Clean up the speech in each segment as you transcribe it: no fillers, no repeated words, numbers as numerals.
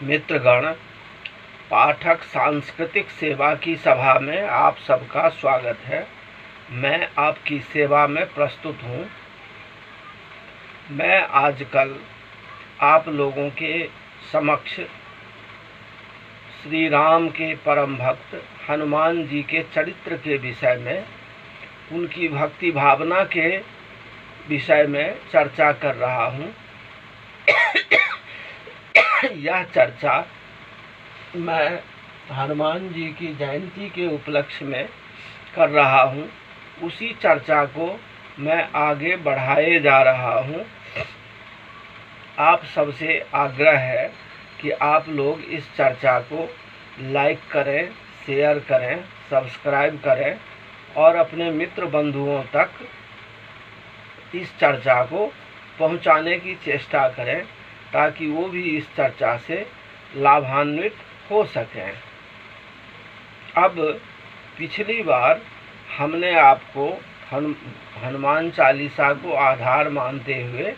मित्रगण, पाठक सांस्कृतिक सेवा की सभा में आप सबका स्वागत है। मैं आपकी सेवा में प्रस्तुत हूँ। मैं आजकल आप लोगों के समक्ष श्री राम के परम भक्त हनुमान जी के चरित्र के विषय में, उनकी भक्ति भावना के विषय में चर्चा कर रहा हूँ। यह चर्चा मैं हनुमान जी की जयंती के उपलक्ष्य में कर रहा हूँ। उसी चर्चा को मैं आगे बढ़ाए जा रहा हूँ। आप सबसे आग्रह है कि आप लोग इस चर्चा को लाइक करें, शेयर करें, सब्सक्राइब करें और अपने मित्र बंधुओं तक इस चर्चा को पहुंचाने की चेष्टा करें, ताकि वो भी इस चर्चा से लाभान्वित हो सकें। अब पिछली बार हमने आपको हनुमान चालीसा को आधार मानते हुए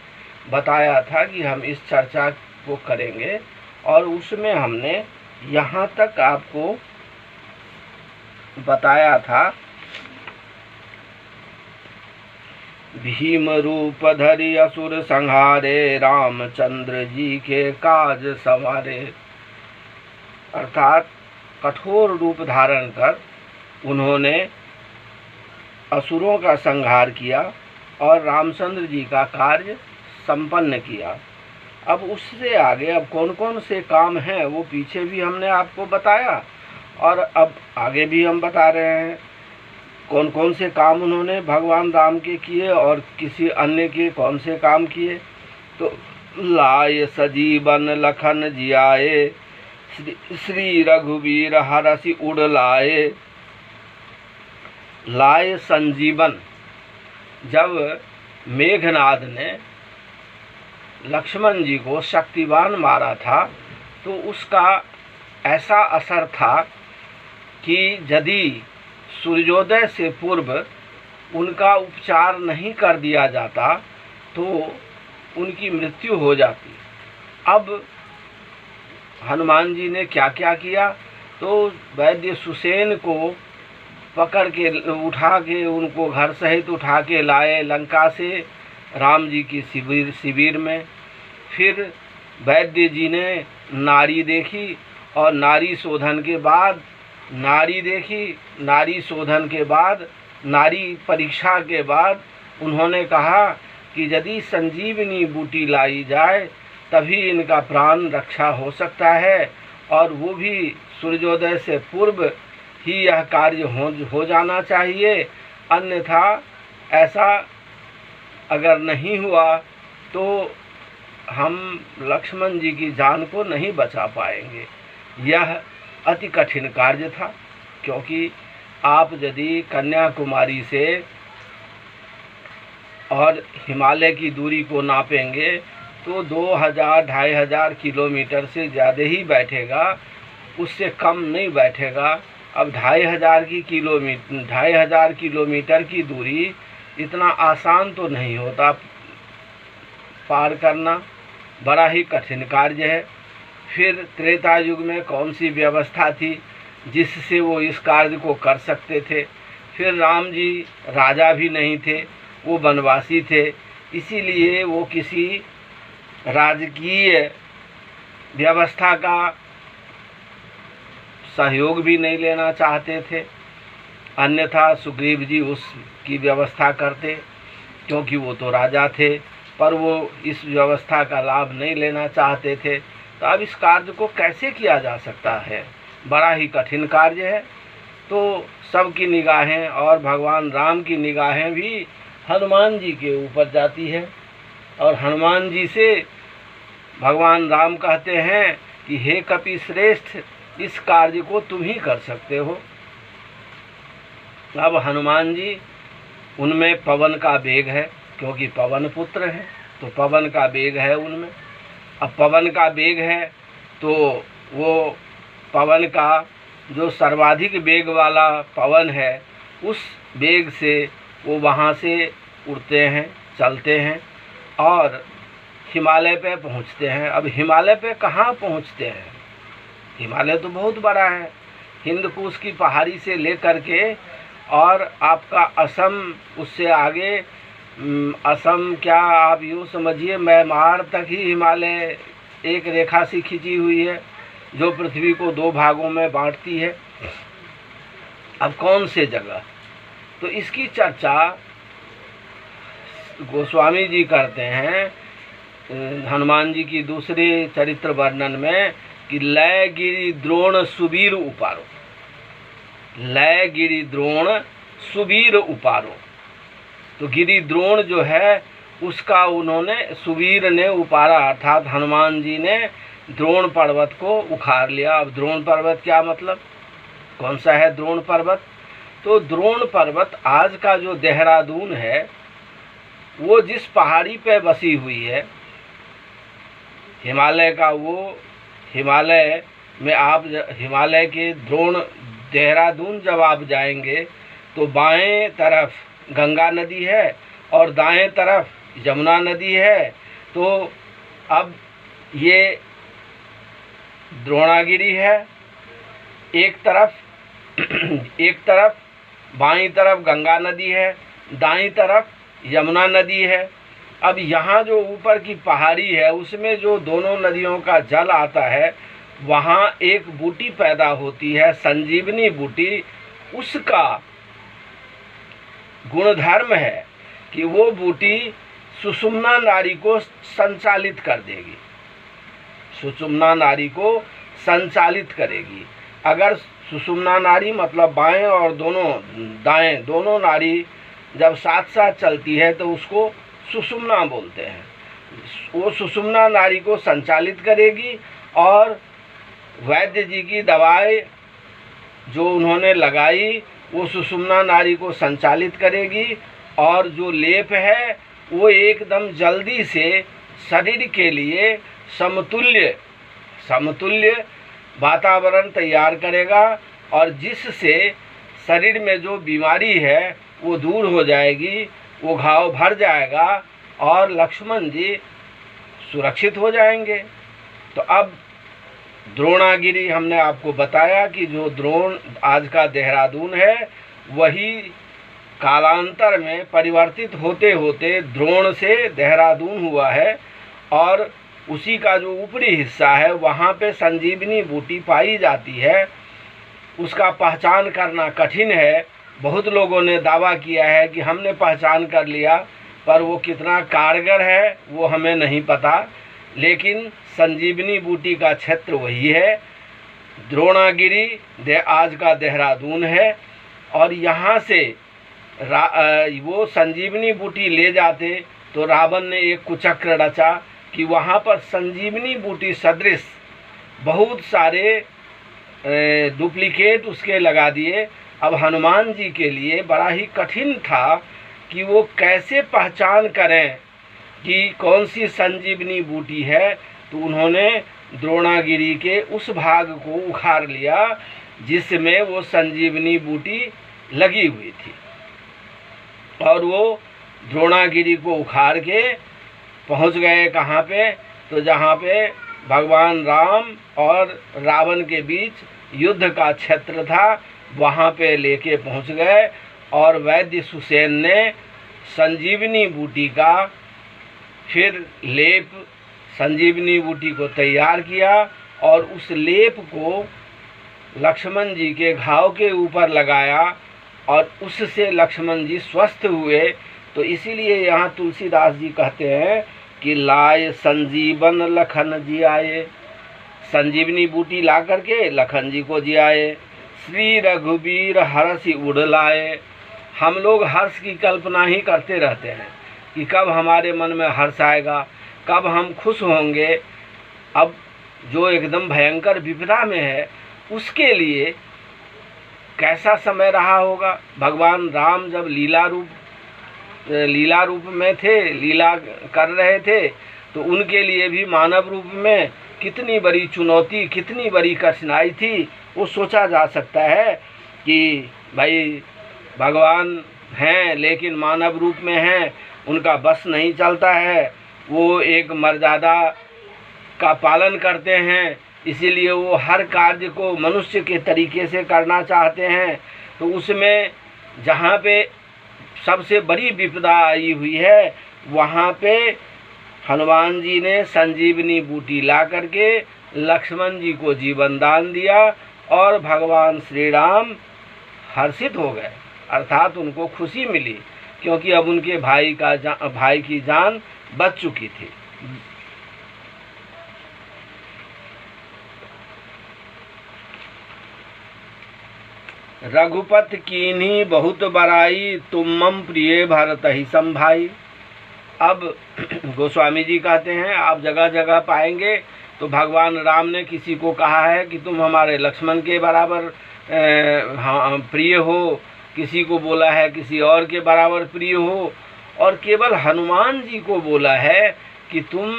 बताया था कि हम इस चर्चा को करेंगे, और उसमें हमने यहाँ तक आपको बताया था, भीम रूप धरि असुर संहारे, रामचंद्र जी के काज सवारे। अर्थात कठोर रूप धारण कर उन्होंने असुरों का संहार किया और रामचंद्र जी का कार्य संपन्न किया। अब उससे आगे अब कौन कौन से काम हैं वो पीछे भी हमने आपको बताया, और अब आगे भी हम बता रहे हैं कौन कौन से काम उन्होंने भगवान राम के किए और किसी अन्य के कौन से काम किए। तो लाए सजीवन लखन जियाए, श्री रघुवीर हरषि उड़ लाए। लाए संजीवन, जब मेघनाद ने लक्ष्मण जी को शक्तिवान मारा था तो उसका ऐसा असर था कि यदि सूर्योदय से पूर्व उनका उपचार नहीं कर दिया जाता तो उनकी मृत्यु हो जाती। अब हनुमान जी ने क्या क्या किया, तो वैद्य सुसेन को पकड़ के उठा के उनको घर सहित उठा के लाए लंका से राम जी की शिविर में। फिर वैद्य जी ने नारी देखी और नारी शोधन के बाद नारी परीक्षा के बाद उन्होंने कहा कि यदि संजीवनी बूटी लाई जाए तभी इनका प्राण रक्षा हो सकता है, और वो भी सूर्योदय से पूर्व ही यह कार्य हो जाना चाहिए, अन्यथा ऐसा अगर नहीं हुआ तो हम लक्ष्मण जी की जान को नहीं बचा पाएंगे। यह अति कठिन कार्य था, क्योंकि आप यदि कन्याकुमारी से और हिमालय की दूरी को नापेंगे तो 2000-2500 किलोमीटर से ज़्यादा ही बैठेगा, उससे कम नहीं बैठेगा। अब 2500 किलोमीटर की दूरी इतना आसान तो नहीं होता पार करना, बड़ा ही कठिन कार्य है। फिर त्रेता युग में कौन सी व्यवस्था थी जिससे वो इस कार्य को कर सकते थे। फिर राम जी राजा भी नहीं थे, वो वनवासी थे, इसीलिए वो किसी राजकीय व्यवस्था का सहयोग भी नहीं लेना चाहते थे, अन्यथा सुग्रीव जी उसकी व्यवस्था करते, क्योंकि वो तो राजा थे, पर वो इस व्यवस्था का लाभ नहीं लेना चाहते थे। तो अब इस कार्य को कैसे किया जा सकता है, बड़ा ही कठिन कार्य है। तो सबकी निगाहें और भगवान राम की निगाहें भी हनुमान जी के ऊपर जाती है, और हनुमान जी से भगवान राम कहते हैं कि हे कपि श्रेष्ठ, इस कार्य को तुम ही कर सकते हो। अब हनुमान जी, उनमें पवन का वेग है, क्योंकि पवन पुत्र है तो पवन का वेग है उनमें। अब पवन का वेग है तो वो पवन का जो सर्वाधिक वेग वाला पवन है, उस वेग से वो वहाँ से उड़ते हैं, चलते हैं, और हिमालय पे पहुंचते हैं। अब हिमालय पे कहाँ पहुंचते हैं? हिमालय तो बहुत बड़ा है, हिंद कुश की पहाड़ी से लेकर के और आपका असम, उससे आगे असम क्या आप यूँ समझिए म्यांमार तक ही हिमालय एक रेखा सी खींची हुई है जो पृथ्वी को 2 भागों में बांटती है। अब कौन से जगह, तो इसकी चर्चा गोस्वामी जी करते हैं हनुमान जी की दूसरे चरित्र वर्णन में कि लय गिरि द्रोण सुबीर उपारो, लय गिरि द्रोण सुबीर उपारो। तो गिरि द्रोण जो है उसका उन्होंने, सुबीर ने उपारा, अर्थात हनुमान जी ने द्रोण पर्वत को उखाड़ लिया। अब द्रोण पर्वत क्या मतलब, कौन सा है द्रोण पर्वत? तो द्रोण पर्वत आज का जो देहरादून है वो जिस पहाड़ी पे बसी हुई है, हिमालय का, वो हिमालय में आप हिमालय के द्रोण देहरादून जब आप जाएंगे तो बाएं तरफ गंगा नदी है और दाएं तरफ यमुना नदी है। तो अब ये द्रोणागिरी है एक तरफ बाईं तरफ गंगा नदी है, दाईं तरफ यमुना नदी है। अब यहाँ जो ऊपर की पहाड़ी है उसमें जो दोनों नदियों का जल आता है, वहाँ एक बूटी पैदा होती है, संजीवनी बूटी। उसका गुणधर्म है कि वो बूटी सुषुम्ना नाड़ी को संचालित कर देगी, सुषुम्ना नाड़ी को संचालित करेगी। अगर सुषुम्ना नाड़ी मतलब बाएं और दाएं दोनों नाड़ी जब साथ साथ चलती है तो उसको सुषुम्ना बोलते हैं। वो सुषुम्ना नाड़ी को संचालित करेगी और वैद्य जी की दवाई जो उन्होंने लगाई वो सुषुम्ना नाड़ी को संचालित करेगी और जो लेप है वो एकदम जल्दी से शरीर के लिए समतुल्य वातावरण तैयार करेगा और जिससे शरीर में जो बीमारी है वो दूर हो जाएगी, वो घाव भर जाएगा और लक्ष्मण जी सुरक्षित हो जाएंगे। तो अब द्रोणागिरी हमने आपको बताया कि जो द्रोण आज का देहरादून है वही कालांतर में परिवर्तित होते होते द्रोण से देहरादून हुआ है और उसी का जो ऊपरी हिस्सा है वहाँ पे संजीवनी बूटी पाई जाती है। उसका पहचान करना कठिन है। बहुत लोगों ने दावा किया है कि हमने पहचान कर लिया, पर वो कितना कारगर है वो हमें नहीं पता। लेकिन संजीवनी बूटी का क्षेत्र वही है। द्रोणागिरी आज का देहरादून है और यहाँ से वो संजीवनी बूटी ले जाते तो रावण ने एक कुचक्र रचा कि वहाँ पर संजीवनी बूटी सदृश बहुत सारे डुप्लीकेट उसके लगा दिए। अब हनुमान जी के लिए बड़ा ही कठिन था कि वो कैसे पहचान करें कि कौन सी संजीवनी बूटी है। तो उन्होंने द्रोणागिरी के उस भाग को उखाड़ लिया जिसमें वो संजीवनी बूटी लगी हुई थी और वो द्रोणागिरी को उखाड़ के पहुंच गए कहाँ पे, तो जहाँ पे भगवान राम और रावण के बीच युद्ध का क्षेत्र था वहाँ पे लेके पहुँच गए और वैद्य सुसेन ने संजीवनी बूटी का फिर लेप संजीवनी बूटी को तैयार किया और उस लेप को लक्ष्मण जी के घाव के ऊपर लगाया और उससे लक्ष्मण जी स्वस्थ हुए। तो इसीलिए यहाँ तुलसीदास जी कहते हैं कि लाए संजीवन लखन जी आए, संजीवनी बूटी ला करके लखन जी को जियाए। श्री रघुबीर हर्षि उड़ लाए। हम लोग हर्ष की कल्पना ही करते रहते हैं कि कब हमारे मन में हर्ष आएगा, कब हम खुश होंगे। अब जो एकदम भयंकर विपदा में है उसके लिए कैसा समय रहा होगा। भगवान राम जब लीला रूप में थे, लीला कर रहे थे, तो उनके लिए भी मानव रूप में कितनी बड़ी चुनौती, कितनी बड़ी कठिनाई थी। वो सोचा जा सकता है कि भाई भगवान हैं लेकिन मानव रूप में हैं, उनका बस नहीं चलता है, वो एक मर्यादा का पालन करते हैं, इसीलिए वो हर कार्य को मनुष्य के तरीके से करना चाहते हैं। तो उसमें जहाँ पे सबसे बड़ी विपदा आई हुई है, वहाँ पे हनुमान जी ने संजीवनी बूटी ला करके लक्ष्मण जी को जीवन दान दिया और भगवान श्री राम हर्षित हो गए, अर्थात उनको खुशी मिली, क्योंकि अब उनके भाई की जान बच चुकी थी। रघुपति कीन्ही बहुत बड़ाई, तुम मम प्रिय भरत ही संभाई। अब गोस्वामी जी कहते हैं आप जगह जगह पाएंगे तो भगवान राम ने किसी को कहा है कि तुम हमारे लक्ष्मण के बराबर प्रिय हो, किसी को बोला है किसी और के बराबर प्रिय हो, और केवल हनुमान जी को बोला है कि तुम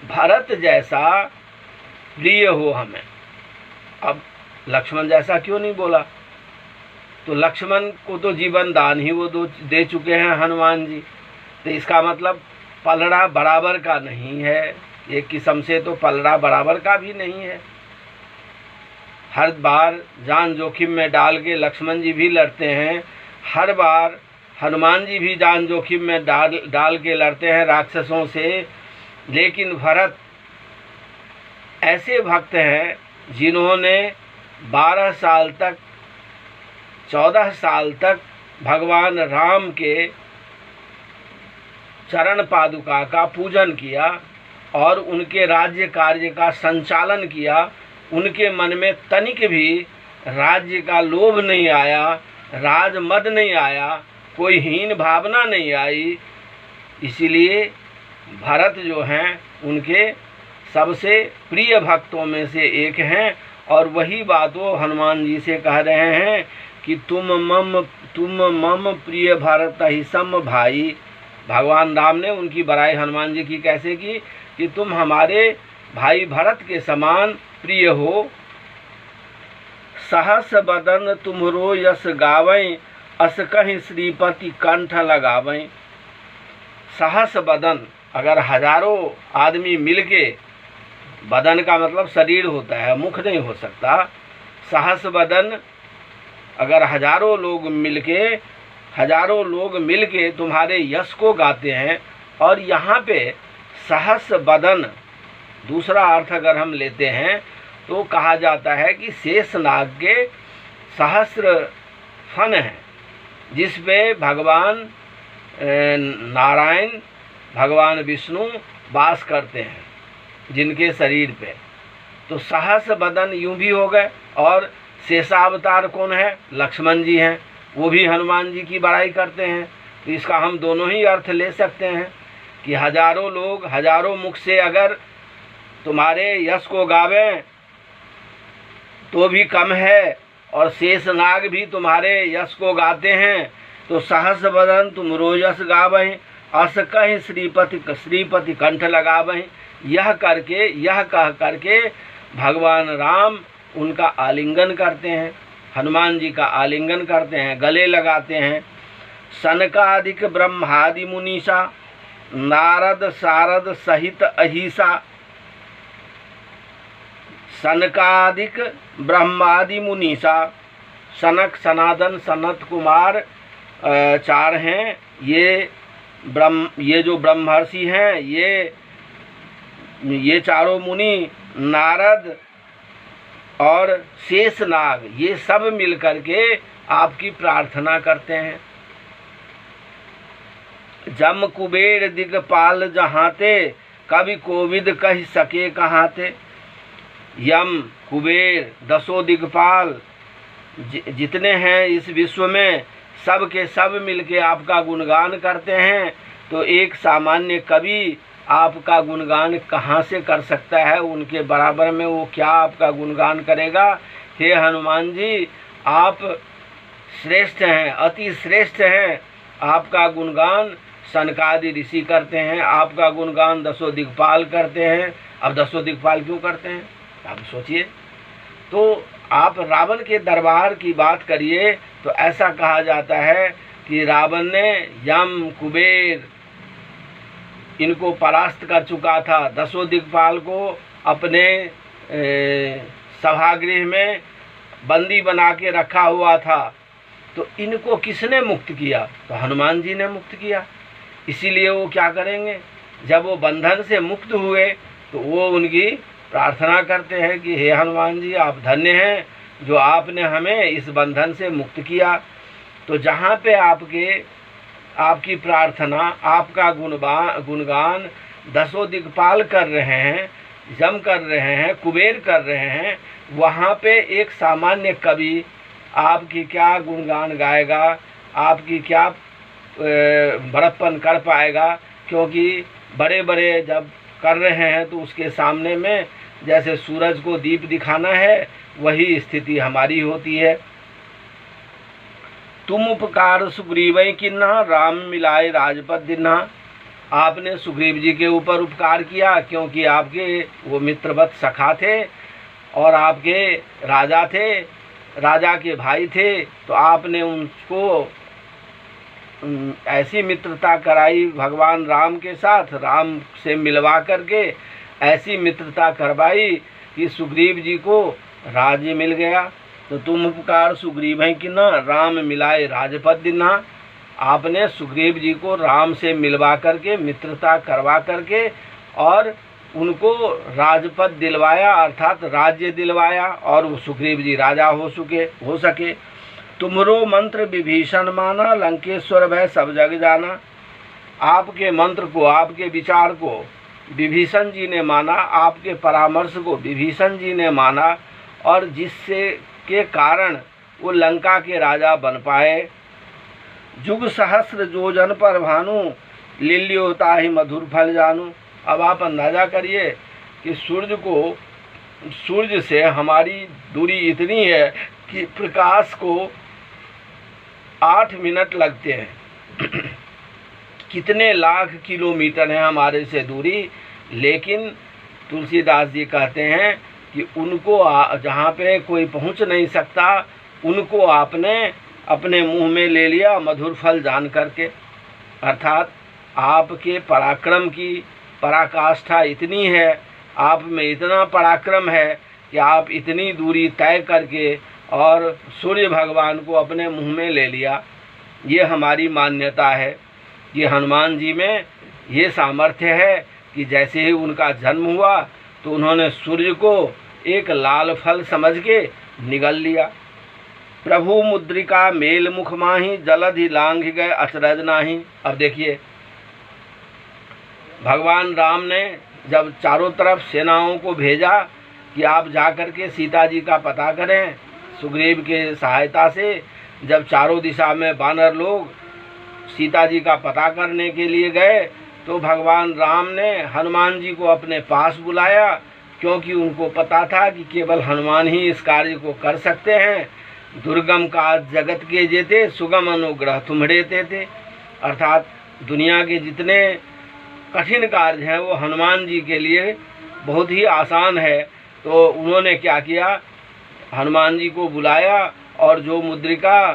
भरत जैसा प्रिय हो हमें। अब लक्ष्मण जैसा क्यों नहीं बोला? तो लक्ष्मण को तो जीवन दान ही वो दे चुके हैं हनुमान जी, तो इसका मतलब पलड़ा बराबर का नहीं है, एक किस्म से तो पलड़ा बराबर का भी नहीं है। हर बार जान जोखिम में डाल के लक्ष्मण जी भी लड़ते हैं, हर बार हनुमान जी भी जान जोखिम में डाल के लड़ते हैं राक्षसों से। लेकिन भरत ऐसे भक्त हैं जिन्होंने 14 साल तक भगवान राम के चरण पादुका का पूजन किया और उनके राज्य कार्य का संचालन किया। उनके मन में तनिक भी राज्य का लोभ नहीं आया, राजमद नहीं आया, कोई हीन भावना नहीं आई। इसीलिए भरत जो हैं उनके सबसे प्रिय भक्तों में से एक हैं, और वही बात वो हनुमान जी से कह रहे हैं कि तुम मम प्रिय भरत ही सम भाई। भगवान राम ने उनकी बड़ाई हनुमान जी की कैसे की कि तुम हमारे भाई भरत के समान प्रिय हो। सहस बदन तुमरो यस गावें, अस कहीं श्रीपति कंठ लगावें। सहस बदन, अगर हजारों आदमी मिलके, बदन का मतलब शरीर होता है, मुख नहीं हो सकता। सहस बदन, अगर हजारों लोग मिलके तुम्हारे यश को गाते हैं। और यहाँ पे सहस बदन दूसरा अर्थ अगर हम लेते हैं तो कहा जाता है कि शेषनाग के सहस्र फन हैं, जिस पे भगवान नारायण, भगवान विष्णु वास करते हैं, जिनके शरीर पे। तो सहस बदन यूं भी हो गए। और शेषावतार कौन है? लक्ष्मण जी हैं, वो भी हनुमान जी की बड़ाई करते हैं। तो इसका हम दोनों ही अर्थ ले सकते हैं कि हजारों लोग हजारों मुख से अगर तुम्हारे यश को गावें तो भी कम है, और शेषनाग भी तुम्हारे यश को गाते हैं। तो सहस बदन तुम रोजस गावें, अस कहीं श्रीपति कंठ लगावें। यह कह करके भगवान राम उनका आलिंगन करते हैं, हनुमान जी का आलिंगन करते हैं, गले लगाते हैं। सनकादिक ब्रह्मादि मुनीषा, नारद सारद सहित अहिसा। सनकादिक ब्रह्मादि मुनीषा, सनक, सनातन, सनत कुमार चार हैं। ये जो ब्रह्मर्षि हैं, ये चारों मुनि, नारद और शेषनाग, ये सब मिलकर के आपकी प्रार्थना करते हैं। जम कुबेर दिगपाल जहाँते, कवि कोविद कह सके कहाँते। यम, कुबेर, 10 दिगपाल जितने हैं इस विश्व में, सब के सब मिलके आपका गुणगान करते हैं। तो एक सामान्य कवि आपका गुणगान कहाँ से कर सकता है? उनके बराबर में वो क्या आपका गुणगान करेगा? हे हनुमान जी, आप श्रेष्ठ हैं, अति श्रेष्ठ हैं। आपका गुणगान सनकादि ऋषि करते हैं, आपका गुणगान 10 दिक्पाल करते हैं। अब 10 दिक्पाल क्यों करते हैं आप सोचिए। तो आप रावण के दरबार की बात करिए तो ऐसा कहा जाता है कि रावण ने यम, कुबेर इनको परास्त कर चुका था, 10 दिक्पाल को अपने सभागृह में बंदी बना के रखा हुआ था। तो इनको किसने मुक्त किया? तो हनुमान जी ने मुक्त किया। इसीलिए वो क्या करेंगे, जब वो बंधन से मुक्त हुए तो वो उनकी प्रार्थना करते हैं कि हे हनुमान जी, आप धन्य हैं जो आपने हमें इस बंधन से मुक्त किया। तो जहाँ पे आपकी प्रार्थना, आपका गुणगान 10 दिक्पाल कर रहे हैं, जम कर रहे हैं, कुबेर कर रहे हैं, वहाँ पे एक सामान्य कवि आपकी क्या गुणगान गाएगा, आपकी क्या बड़प्पन कर पाएगा? क्योंकि बड़े बड़े जब कर रहे हैं तो उसके सामने में जैसे सूरज को दीप दिखाना है, वही स्थिति हमारी होती है। तुम उपकार सुग्रीव किन्हा, राम मिलाए राजपद दिन्हा। आपने सुग्रीव जी के ऊपर उपकार किया क्योंकि आपके वो मित्रवत सखा थे और आपके राजा थे, राजा के भाई थे। तो आपने उनको ऐसी मित्रता कराई भगवान राम के साथ, राम से मिलवा करके ऐसी मित्रता करवाई कि सुग्रीव जी को राज्य मिल गया। तो तुम उपकार सुग्रीव हैं कि ना, राम मिलाए राजपद दिन्हा। आपने सुग्रीव जी को राम से मिलवा करके, मित्रता करवा करके और उनको राजपद दिलवाया, अर्थात राज्य दिलवाया, और वो सुग्रीव जी राजा हो सके। तुमरो मंत्र विभीषण माना, लंकेश्वर भय सब जग जाना। आपके मंत्र को, आपके विचार को विभीषण जी ने माना, आपके परामर्श को विभीषण जी ने माना, और जिससे के कारण वो लंका के राजा बन पाए। जुग सहस्र जोजन पर भानु, लिल्योता ही मधुर फल जानू। अब आप अंदाजा करिए कि सूर्य से हमारी दूरी इतनी है कि प्रकाश को 8 मिनट लगते हैं। कितने लाख किलोमीटर है हमारे से दूरी, लेकिन तुलसीदास जी कहते हैं कि उनको जहाँ पे कोई पहुँच नहीं सकता, उनको आपने अपने मुंह में ले लिया मधुर फल जान करके। अर्थात आपके पराक्रम की पराकाष्ठा इतनी है, आप में इतना पराक्रम है कि आप इतनी दूरी तय करके और सूर्य भगवान को अपने मुंह में ले लिया। ये हमारी मान्यता है। ये हनुमान जी में ये सामर्थ्य है कि जैसे ही उनका जन्म हुआ तो उन्होंने सूर्य को एक लाल फल समझ के निगल लिया। प्रभु मुद्रिका मेल मुख माही, जलधि लांघ गए अचरज नाही। अब देखिए, भगवान राम ने जब चारों तरफ सेनाओं को भेजा कि आप जाकर के सीता जी का पता करें, सुग्रीव के सहायता से जब चारों दिशा में वानर लोग सीता जी का पता करने के लिए गए, तो भगवान राम ने हनुमान जी को अपने पास बुलाया, क्योंकि उनको पता था कि केवल हनुमान ही इस कार्य को कर सकते हैं। दुर्गम का जगत के जेते, सुगम अनुग्रह तुम्हारे थे। अर्थात दुनिया के जितने कठिन कार्य हैं वो हनुमान जी के लिए बहुत ही आसान है। तो उन्होंने क्या किया, हनुमान जी को बुलाया और जो मुद्रिका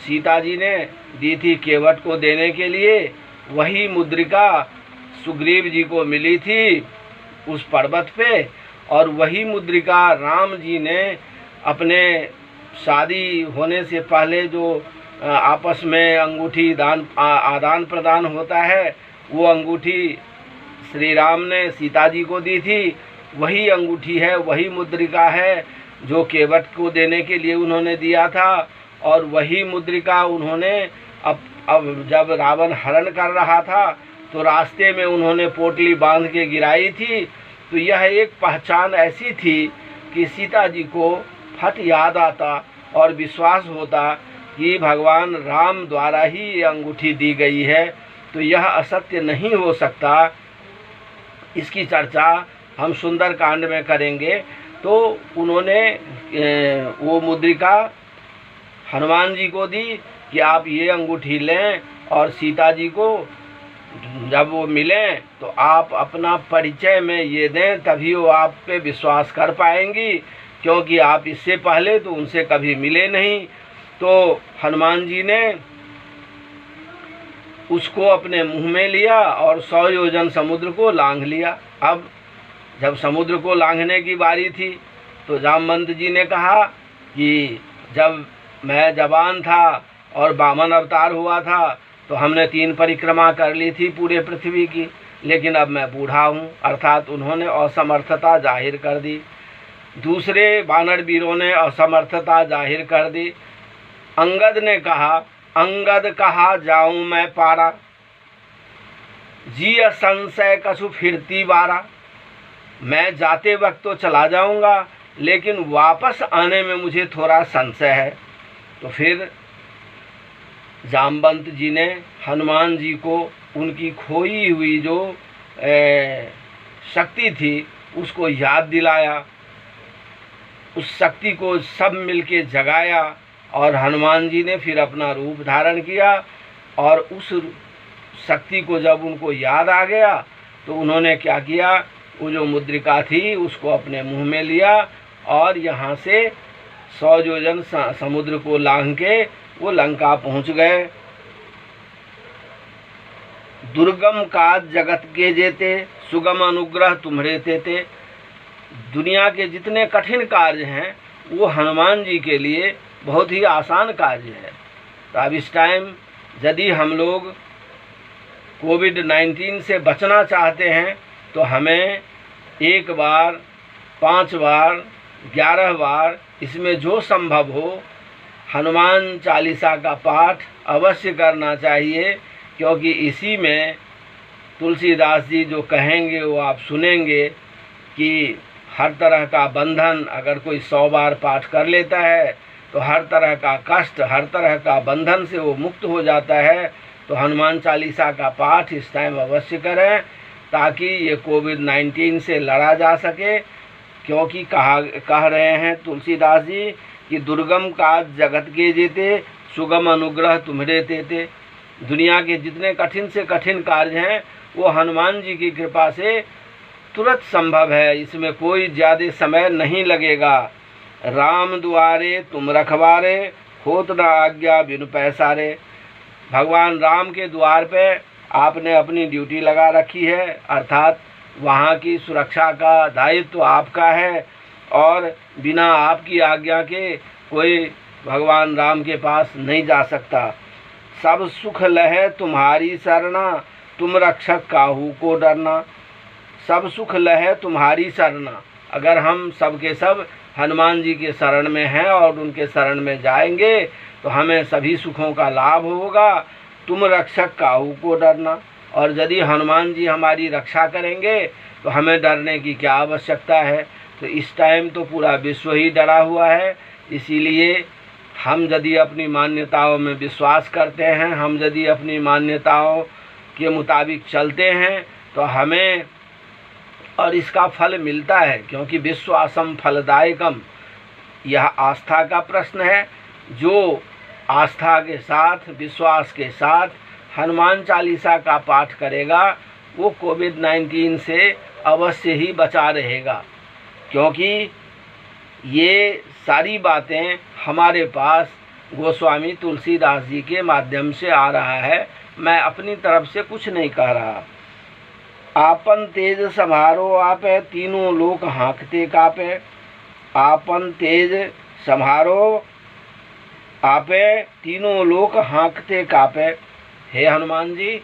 सीता जी ने दी थी केवट को देने के लिए, वही मुद्रिका सुग्रीव जी को मिली थी उस पर्वत पे, और वही मुद्रिका राम जी ने अपने शादी होने से पहले जो आपस में अंगूठी आदान प्रदान होता है, वो अंगूठी श्री राम ने सीता जी को दी थी। वही अंगूठी है, वही मुद्रिका है जो केवट को देने के लिए उन्होंने दिया था। और वही मुद्रिका उन्होंने अब जब रावण हरण कर रहा था तो रास्ते में उन्होंने पोटली बांध के गिराई थी। तो यह एक पहचान ऐसी थी कि सीता जी को फट याद आता और विश्वास होता कि भगवान राम द्वारा ही ये अंगूठी दी गई है, तो यह असत्य नहीं हो सकता। इसकी चर्चा हम सुंदर कांड में करेंगे। तो उन्होंने वो मुद्रिका हनुमान जी को दी कि आप ये अंगूठी लें, और सीता जी को जब वो मिलें तो आप अपना परिचय में ये दें, तभी वो आप पे विश्वास कर पाएंगी, क्योंकि आप इससे पहले तो उनसे कभी मिले नहीं। तो हनुमान जी ने उसको अपने मुंह में लिया और 100 योजन समुद्र को लांघ लिया। अब जब समुद्र को लांघने की बारी थी तो जामवंत जी ने कहा कि जब मैं जवान था और वामन अवतार हुआ था तो हमने 3 परिक्रमा कर ली थी पूरे पृथ्वी की, लेकिन अब मैं बूढ़ा हूँ, अर्थात उन्होंने असमर्थता जाहिर कर दी। दूसरे वानर वीरों ने असमर्थता जाहिर कर दी। अंगद ने कहा, अंगद कहा जाऊं मैं पारा, जी संशय कछु फिरती बारा। मैं जाते वक्त तो चला जाऊंगा, लेकिन वापस आने में मुझे थोड़ा संशय है। तो फिर जामवंत जी ने हनुमान जी को उनकी खोई हुई जो शक्ति थी उसको याद दिलाया, उस शक्ति को सब मिलके जगाया और हनुमान जी ने फिर अपना रूप धारण किया। और उस शक्ति को जब उनको याद आ गया तो उन्होंने क्या किया, वो जो मुद्रिका थी उसको अपने मुंह में लिया और यहाँ से 100 योजन समुद्र को लांघ के वो लंका पहुँच गए। दुर्गम काज जगत के जेते, सुगम अनुग्रह तुम्हारे तेते। दुनिया के जितने कठिन कार्य हैं वो हनुमान जी के लिए बहुत ही आसान कार्य है। तो अब इस टाइम यदि हम लोग कोविड-19 से बचना चाहते हैं तो हमें 1 बार, 5 बार, 11 बार, इसमें जो संभव हो हनुमान चालीसा का पाठ अवश्य करना चाहिए, क्योंकि इसी में तुलसीदास जी जो कहेंगे वो आप सुनेंगे कि हर तरह का बंधन अगर कोई 100 बार पाठ कर लेता है तो हर तरह का कष्ट, हर तरह का बंधन से वो मुक्त हो जाता है। तो हनुमान चालीसा का पाठ इस टाइम अवश्य करें ताकि ये कोविड-19 से लड़ा जा सके, क्योंकि कह रहे हैं तुलसीदास जी कि दुर्गम काज जगत के जेते, सुगम अनुग्रह तुम्हारे तेते। दुनिया के जितने कठिन से कठिन कार्य हैं वो हनुमान जी की कृपा से तुरंत संभव है, इसमें कोई ज़्यादा समय नहीं लगेगा। राम दुआरे तुम रखवारे, होत न आज्ञा बिनु पैसारे। भगवान राम के द्वार पे आपने अपनी ड्यूटी लगा रखी है, अर्थात वहाँ की सुरक्षा का दायित्व तो आपका है और बिना आपकी आज्ञा के कोई भगवान राम के पास नहीं जा सकता। सब सुख लहे तुम्हारी शरणा, तुम रक्षक काहू को डरना। सब सुख लहे तुम्हारी शरणा, अगर हम सब के सब हनुमान जी के शरण में हैं और उनके शरण में जाएंगे तो हमें सभी सुखों का लाभ होगा। तुम रक्षक काहू को डरना, और यदि हनुमान जी हमारी रक्षा करेंगे तो हमें डरने की क्या आवश्यकता है। तो इस टाइम तो पूरा विश्व ही डरा हुआ है, इसीलिए हम यदि अपनी मान्यताओं में विश्वास करते हैं, हम यदि अपनी मान्यताओं के मुताबिक चलते हैं तो हमें और इसका फल मिलता है, क्योंकि विश्वासम फलदायकम, यह आस्था का प्रश्न है। जो आस्था के साथ, विश्वास के साथ हनुमान चालीसा का पाठ करेगा वो कोविड-19 से अवश्य ही बचा रहेगा, क्योंकि ये सारी बातें हमारे पास गोस्वामी तुलसीदास जी के माध्यम से आ रहा है। मैं अपनी तरफ से कुछ नहीं कह रहा। आपन तेज संभारो आपे, तीनों लोक हाँकते कापे। आपन तेज संभारो आपे, तीनों लोक हाँकते कापे। हे हनुमान जी,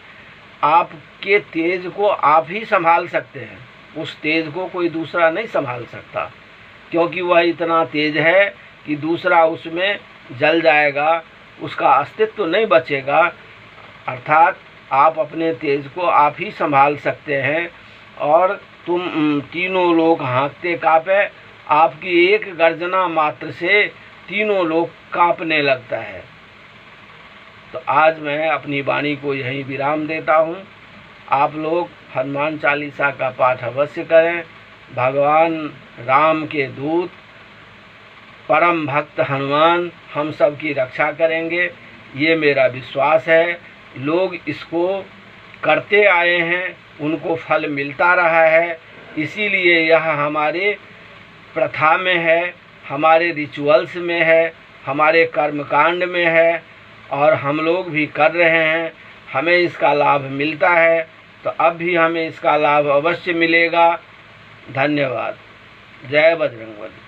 आपके तेज को आप ही संभाल सकते हैं, उस तेज को कोई दूसरा नहीं संभाल सकता, क्योंकि वह इतना तेज है कि दूसरा उसमें जल जाएगा, उसका अस्तित्व नहीं बचेगा। अर्थात आप अपने तेज को आप ही संभाल सकते हैं। और तुम तीनों लोग हाँकते काँपे, आपकी एक गर्जना मात्र से तीनों लोग काँपने लगता है। तो आज मैं अपनी वाणी को यहीं विराम देता हूँ। आप लोग हनुमान चालीसा का पाठ अवश्य करें। भगवान राम के दूत परम भक्त हनुमान हम सब की रक्षा करेंगे, ये मेरा विश्वास है। लोग इसको करते आए हैं, उनको फल मिलता रहा है, इसीलिए यह हमारे प्रथा में है, हमारे रिचुअल्स में है, हमारे कर्मकांड में है और हम लोग भी कर रहे हैं। हमें इसका लाभ मिलता है तो अब भी हमें इसका लाभ अवश्य मिलेगा। धन्यवाद। जय बजरंगबली।